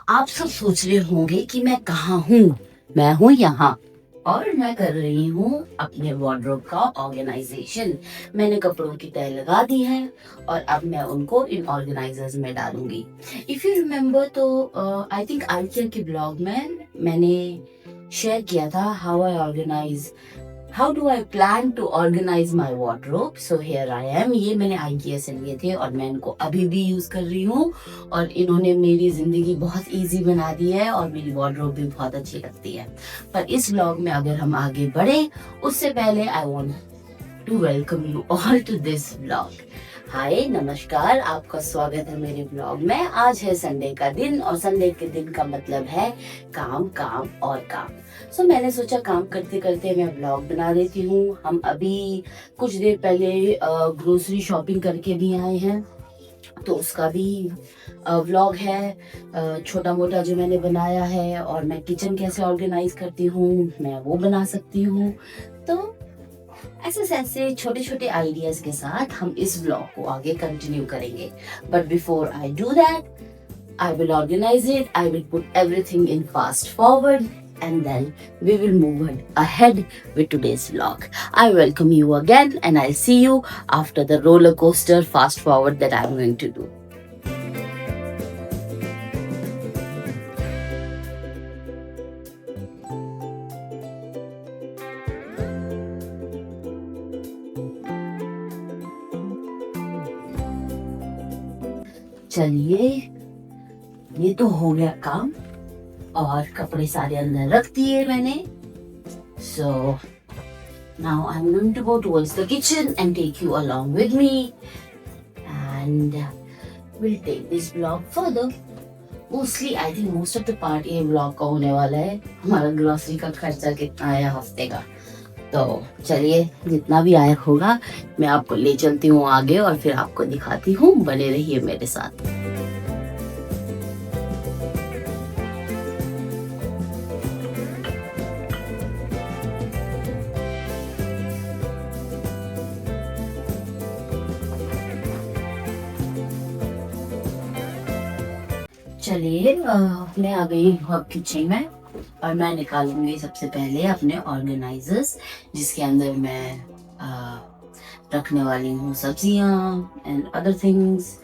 आप सब सोच रहे होंगे कि मैं कहाँ हूँ। मैं हूँ यहाँ और मैं कर रही हूँ अपने वार्डरोब का ऑर्गेनाइजेशन। मैंने कपड़ों की तह लगा दी है और अब मैं उनको इन ऑर्गेनाइजर्स में डालूंगी। इफ यू रिमेम्बर तो आई थिंक आइकिया के ब्लॉग में मैंने शेयर किया था how do I plan to organize my wardrobe? So here I am. ये मैंने IKEA से लिए थे और मैं इनको अभी भी यूज कर रही हूँ और इन्होंने मेरी जिंदगी बहुत इजी बना दी है और मेरी वार्डरोब भी बहुत अच्छी लगती है। पर इस ब्लॉग में अगर हम आगे बढ़े उससे पहले I want to welcome you all to this blog. Hi नमस्कार, आपका स्वागत है मेरे ब्लॉग में। आज है संडे का दिन और संडे के दिन का मतलब है काम काम और काम। सो मैंने सोचा काम करते करते मैं ब्लॉग बना देती हूँ। हम अभी कुछ देर पहले ग्रोसरी शॉपिंग करके भी आए हैं तो उसका भी व्लॉग है। छोटा मोटा जो मैंने बनाया है और मैं किचन कैसे ऑर्गेनाइज करती हूँ मैं वो बना सकती हूँ। तो ऐसे छोटे छोटे आइडियाज के साथ हम इस ब्लॉग को आगे कंटिन्यू करेंगे। But before I do that I will organize it, I will put everything in fast forward and then we will move ahead with today's vlog. I welcome you again and I'll see you after the roller coaster fast forward that I'm going to do. चलिए, ये तो हो गया काम और कपड़े सारे अंदर रख दिए मैंने। So now I'm going to go towards the kitchen and take you along with me and we'll take this vlog further. Mostly I think most of the part ये vlog का होने वाला है हमारा ग्रोसरी का खर्चा कितना आया हफ्ते का। तो चलिए, जितना भी आया होगा मैं आपको ले चलती हूँ आगे और फिर आपको दिखाती हूँ। बने रहिए मेरे साथ। चलिए, मैं आ गई हूँ अब किचन में और मैं निकालूंगी सबसे पहले अपने ऑर्गेनाइजर्स जिसके अंदर मैं रखने वाली हूँ सब्जियाँ and other things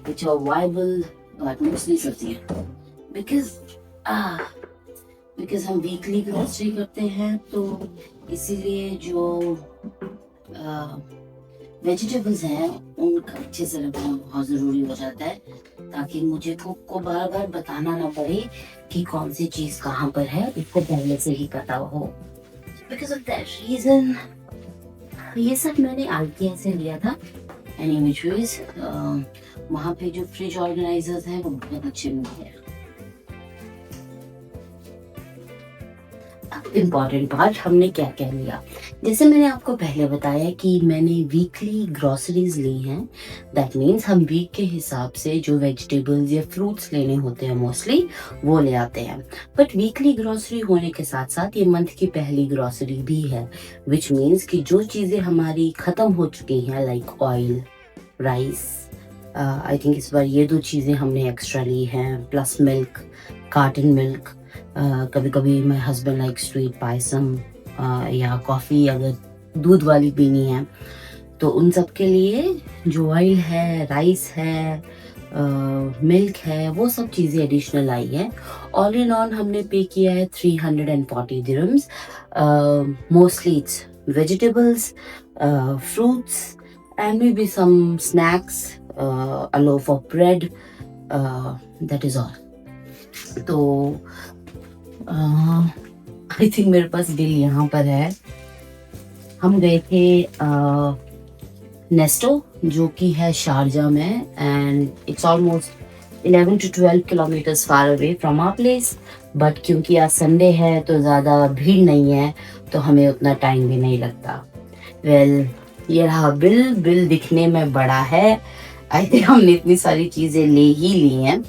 which are viable, but mostly सब्जियाँ बिकॉज हम वीकली ग्रोसरी करते हैं तो इसीलिए जो वेजिटेबल्स हैं उनका अच्छे से रखना बहुत ज़रूरी हो जाता है ताकि मुझे कुक को बार बार बताना ना पड़े कि कौन सी चीज़ कहाँ पर है, इसको पहले से ही पता हो। बिकॉज ऑफ दैट रीज़न ये सब मैंने IKEA से लिया था। एनीवेज वहाँ पे जो फ्रिज ऑर्गेनाइजर्स हैं वो बहुत अच्छे मिलते हैं। इम्पॉर्टेंट पार्ट, हमने क्या क्या लिया। जैसे मैंने आपको पहले बताया कि मैंने वीकली ग्रोसरीज ली हैं। दैट मीन्स हम वीक के हिसाब से जो वेजिटेबल्स या फ्रूट्स लेने होते हैं मोस्टली वो ले आते हैं। बट वीकली ग्रोसरी होने के साथ साथ ये मंथ की पहली ग्रोसरी भी है, विच मीन्स कि जो चीज़ें हमारी ख़त्म हो चुकी हैं like oil, rice, I think इस बार ये 2 चीज़ें हमने एक्स्ट्रा ली हैं, प्लस मिल्क, कार्टन मिल्क। कभी कभी my husband like sweet payasam या कॉफ़ी अगर दूध वाली पीनी है तो उन सब के लिए जो ऑयल है, राइस है, मिल्क है, वो सब चीज़ें एडिशनल आई हैं। ऑल इन ऑल हमने पे किया है 340 dirhams. Mostly it's vegetables, fruits and maybe some snacks, a loaf of bread, that is all. तो आई थिंक मेरे पास बिल यहाँ पर है। हम गए थे नेस्टो जो कि है शारजा में and it's almost 11 to 12 kilometres far away from our place. But क्योंकि आज संडे है तो ज़्यादा भीड़ नहीं है तो हमें उतना टाइम भी नहीं लगता। वेल, ये रहा बिल दिखने में बड़ा है। आई थिंक हमने इतनी सारी चीज़ें ले ही ली हैं।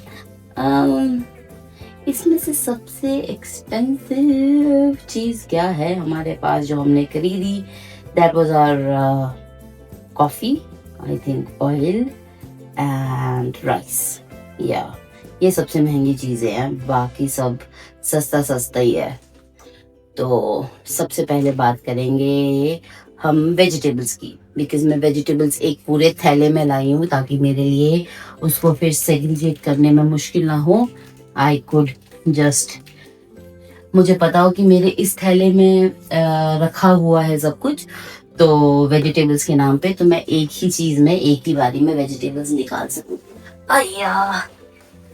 इसमें से सबसे एक्सपेंसिव चीज़ क्या है हमारे पास जो हमने खरीदी? That was our coffee, I think oil and rice. या ये सबसे महंगी चीजें हैं, बाकी सब सस्ता सस्ता ही है। तो सबसे पहले बात करेंगे हम वेजिटेबल्स की, बिकॉज मैं वेजिटेबल्स एक पूरे थैले में लाई हूँ ताकि मेरे लिए उसको फिर सेग्रीगेट करने में मुश्किल ना हो। आई कुड जस्ट, मुझे पता हो कि मेरे इस थैले में रखा हुआ है सब कुछ, तो वेजिटेबल्स के नाम पे तो मैं एक ही चीज में एक ही बारी में वेजिटेबल्स निकाल सकूं। अय्या,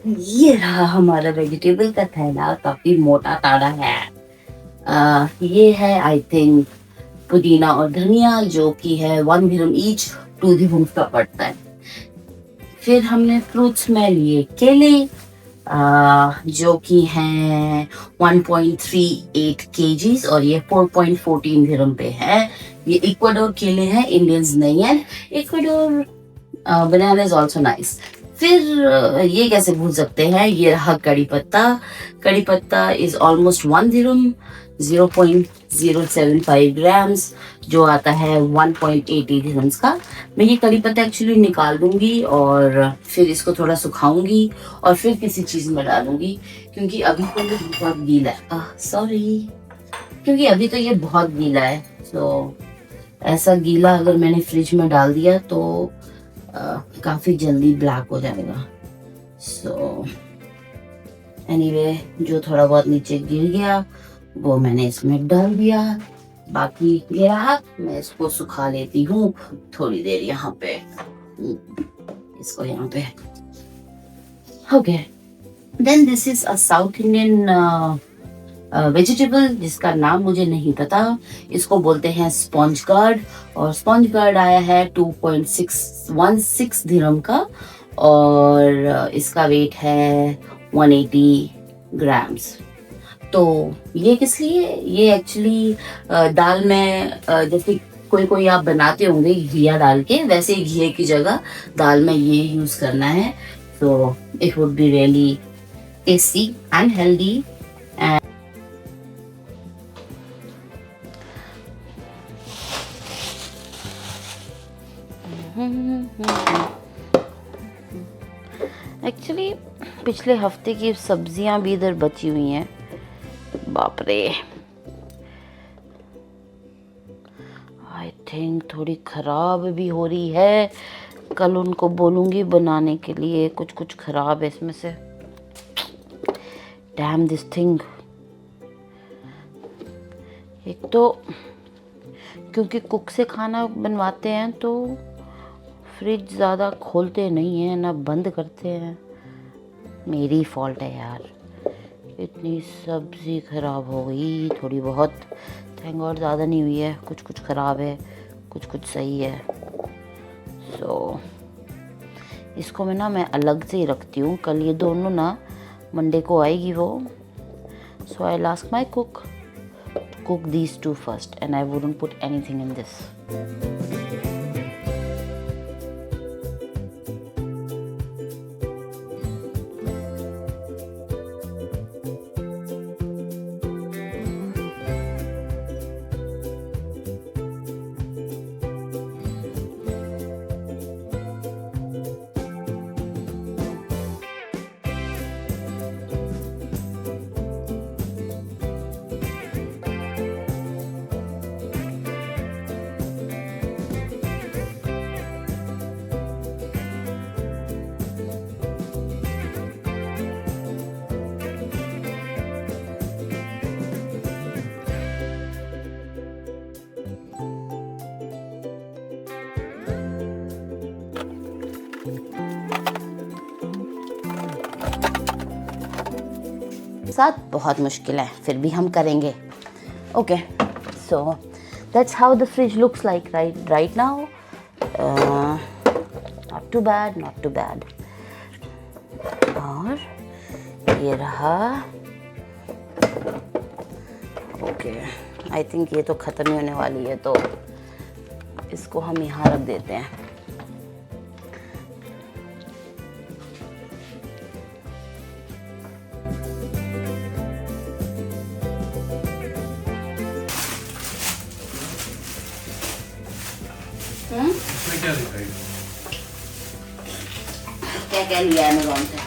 ये रहा हमारा वेजिटेबल का थैला, काफी मोटा ताड़ा है। ये है आई थिंक पुदीना और धनिया, जो कि है 1 dirham ईच, 2 dirham का पड़ता है। फिर हमने फ्रूट्स में लिए केले, जो कि हैं 1.38 kgs और ये 4.14 dirham पे है। ये इक्वाडोर केले हैं, इंडियंस नहीं है। Ecuador banana is also nice. फिर ये कैसे भूल सकते हैं, ये रहा कड़ी पत्ता। कड़ी पत्ता इज ऑलमोस्ट 1 dirham, 0.075 ग्राम्स, जो आता है 1.80 dirhams का। मैं ये कड़ी पत्ता एक्चुअली निकाल दूंगी और फिर इसको थोड़ा सुखाऊंगी और फिर किसी चीज में डालूंगी, क्योंकि अभी तो ये बहुत गीला है। सॉरी, क्योंकि अभी तो ये बहुत गीला है। तो ऐसा गीला अगर मैंने फ्रिज में डाल दिया तो काफी जल्दी ब्लैक हो जाएगा। सो एनीवे, जो थोड़ा बहुत नीचे गिर गया वो मैंने इसमें डाल दिया। बाकी ये रहा, मैं इसको सुखा लेती हूँ थोड़ी देर यहाँ पे, इसको यहाँ पे। Okay, then this is a South Indian vegetable जिसका नाम मुझे नहीं पता। इसको बोलते हैं स्पॉन्ज गार्ड, और स्पॉन्ज गार्ड आया है 2.616 dirham का, और इसका वेट है 180 ग्राम्स। तो ये किस लिए, ये एक्चुअली दाल में जैसे कोई आप बनाते होंगे घिया डाल के, वैसे ही घिये की जगह दाल में ये यूज करना है। तो it would be really tasty and healthy. Actually पिछले हफ्ते की सब्जियां भी इधर बची हुई हैं। बाप रे, आई थिंक थोड़ी खराब भी हो रही है। कल उनको बोलूंगी बनाने के लिए। कुछ खराब है इसमें से। Dam this thing. एक तो क्योंकि कुक से खाना बनवाते हैं तो फ्रिज ज़्यादा खोलते नहीं हैं ना बंद करते हैं। मेरी फॉल्ट है यार, इतनी सब्ज़ी ख़राब हो गई थोड़ी बहुत। थैंक गॉड ज़्यादा नहीं हुई है, कुछ ख़राब है, कुछ सही है। सो इसको मैं अलग से ही रखती हूँ। कल ये दोनों मंडे को आएगी वो। So I ask my cook to cook these two first, and I wouldn't put anything in this. साथ बहुत मुश्किल है, फिर भी हम करेंगे। Okay, so that's how the fridge looks like right now. Not too bad. और ये रहा। ओके, आई थिंक ये तो ख़त्म ही होने वाली है, तो इसको हम यहाँ रख देते हैं। क्या लिया अमेज़न से?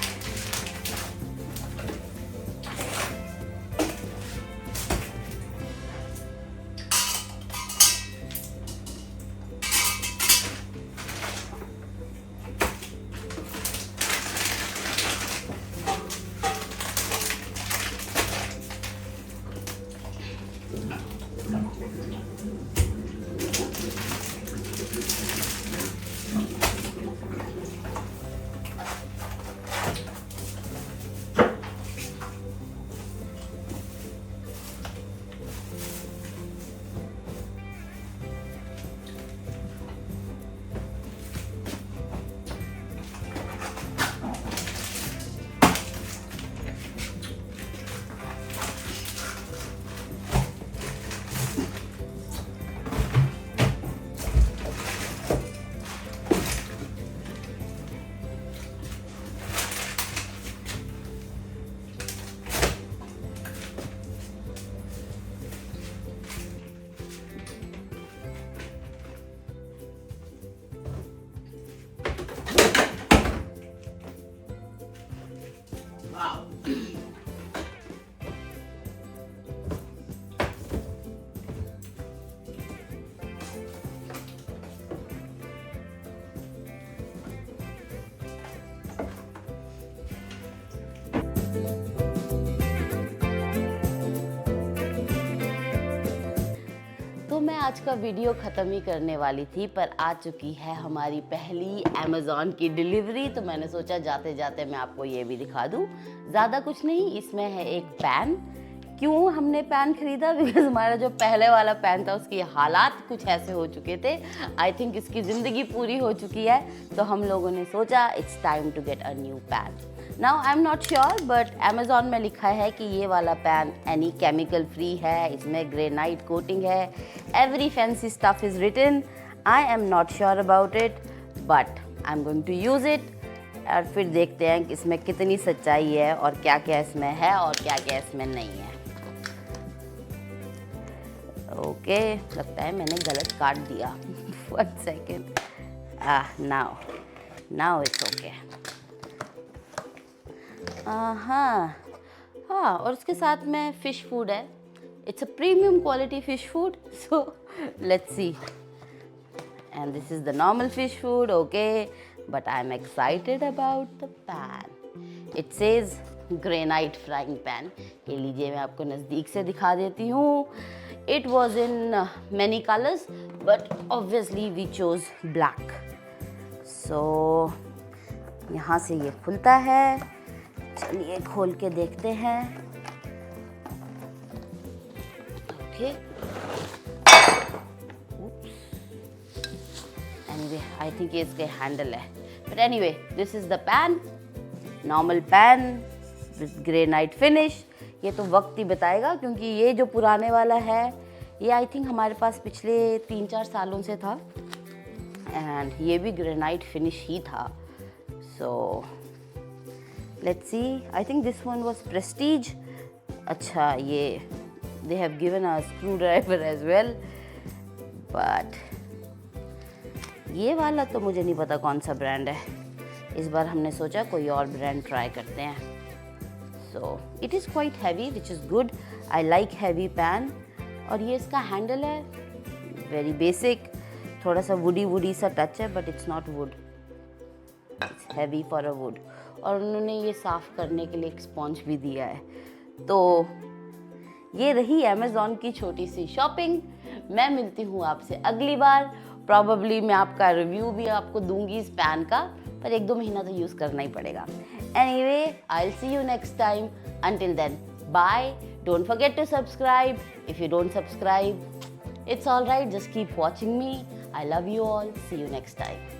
तो मैं आज का वीडियो ख़त्म ही करने वाली थी, पर आ चुकी है हमारी पहली अमेज़ॉन की डिलीवरी, तो मैंने सोचा जाते जाते मैं आपको ये भी दिखा दूँ। ज़्यादा कुछ नहीं, इसमें है एक पैन। क्यों हमने पैन खरीदा? बिकॉज हमारा जो पहले वाला पैन था उसकी हालात कुछ ऐसे हो चुके थे। आई थिंक इसकी ज़िंदगी पूरी हो चुकी है, तो हम लोगों ने सोचा it's time to get a new pan. Now I am not sure, but Amazon में लिखा है कि ये वाला पैन एनी केमिकल फ्री है, इसमें ग्रेनाइट कोटिंग है, every fancy stuff is written. I am not sure about it, but I am going to use it, और फिर देखते हैं कि इसमें कितनी सच्चाई है और क्या क्या इसमें है और क्या क्या इसमें नहीं है। ओके, लगता है मैंने गलत काट दिया। 1 सेकेंड। Now it's okay. हाँ, और उसके साथ में फ़िश फूड है। It's a premium quality fish food, so let's C. And this is the normal fish food, okay, but I am excited about the pan. It says granite frying pan. ये लीजिए, मैं आपको नज़दीक से दिखा देती हूँ। It was in many colors, but obviously we chose black. So यहाँ से ये खुलता है, चलिए खोल के देखते हैं। Okay. Oops. Anyway, I think ये इसके हैंडल है। But anyway, this is the pan, normal pan with granite finish. ये तो वक्त ही बताएगा, क्योंकि ये जो पुराने वाला है ये आई थिंक हमारे पास पिछले 3-4 सालों से था, एंड ये भी ग्रेनाइट फिनिश ही था। So let's see, I think this one was Prestige. अच्छा, ये they have given a screwdriver as well, but ये वाला तो मुझे नहीं पता कौन सा ब्रांड है। इस बार हमने सोचा कोई और ब्रांड ट्राई करते हैं। So it is quite heavy, which is good. I like heavy pan. और ये इसका हैंडल है, very basic, थोड़ा सा वुडी सा टच है, but it's not wood. It's heavy for a wood. और उन्होंने ये साफ़ करने के लिए एक स्पॉन्ज भी दिया है। तो ये रही अमेज़ॉन की छोटी सी शॉपिंग। मैं मिलती हूँ आपसे अगली बार। प्रॉबेबली मैं आपका रिव्यू भी आपको दूंगी इस पैन का, पर 1-2 महीना तो यूज़ करना ही पड़ेगा। Anyway, I'll see you next time. Until then, bye. Don't forget to subscribe. If you don't subscribe, it's all right. Just keep watching me. I love you all. See you next time.